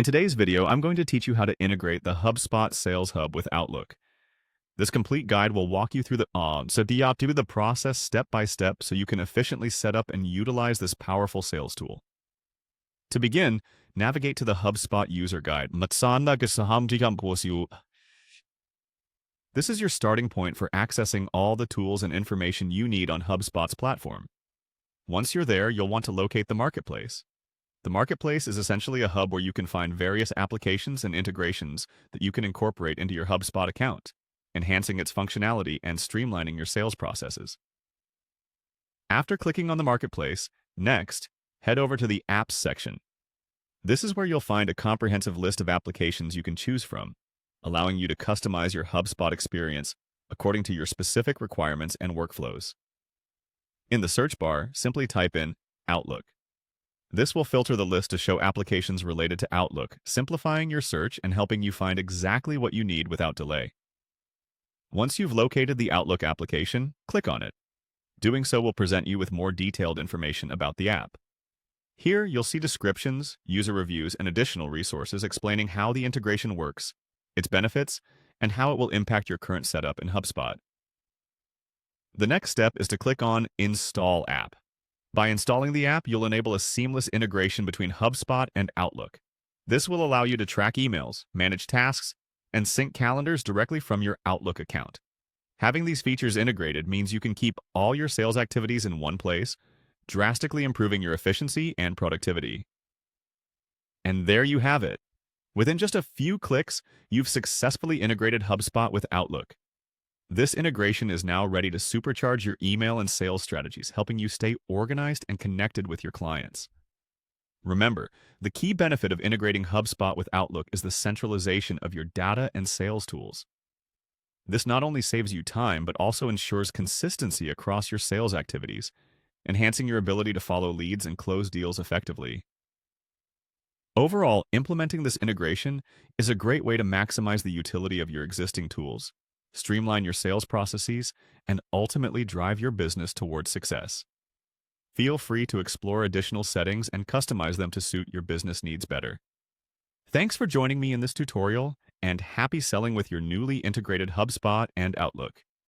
In today's video, I'm going to teach you how to integrate the HubSpot Sales Hub with Outlook. This complete guide will walk you through the process step by step so you can efficiently set up and utilize this powerful sales tool. To begin, navigate to the HubSpot user guide. This is your starting point for accessing all the tools and information you need on HubSpot's platform. Once you're there, you'll want to locate the marketplace. The marketplace is essentially a hub where you can find various applications and integrations that you can incorporate into your HubSpot account, enhancing its functionality and streamlining your sales processes. After clicking on the marketplace, next, head over to the Apps section. This is where you'll find a comprehensive list of applications you can choose from, allowing you to customize your HubSpot experience according to your specific requirements and workflows. In the search bar, simply type in Outlook. This will filter the list to show applications related to Outlook, simplifying your search and helping you find exactly what you need without delay. Once you've located the Outlook application, click on it. Doing so will present you with more detailed information about the app. Here, you'll see descriptions, user reviews, and additional resources explaining how the integration works, its benefits, and how it will impact your current setup in HubSpot. The next step is to click on Install App. By installing the app, you'll enable a seamless integration between HubSpot and Outlook. This will allow you to track emails, manage tasks, and sync calendars directly from your Outlook account. Having these features integrated means you can keep all your sales activities in one place, drastically improving your efficiency and productivity. And there you have it. Within just a few clicks, you've successfully integrated HubSpot with Outlook. This integration is now ready to supercharge your email and sales strategies, helping you stay organized and connected with your clients. Remember, the key benefit of integrating HubSpot with Outlook is the centralization of your data and sales tools. This not only saves you time, but also ensures consistency across your sales activities, enhancing your ability to follow leads and close deals effectively. Overall, implementing this integration is a great way to maximize the utility of your existing tools, streamline your sales processes, and ultimately drive your business towards success. Feel free to explore additional settings and customize them to suit your business needs better. Thanks for joining me in this tutorial, and happy selling with your newly integrated HubSpot and Outlook.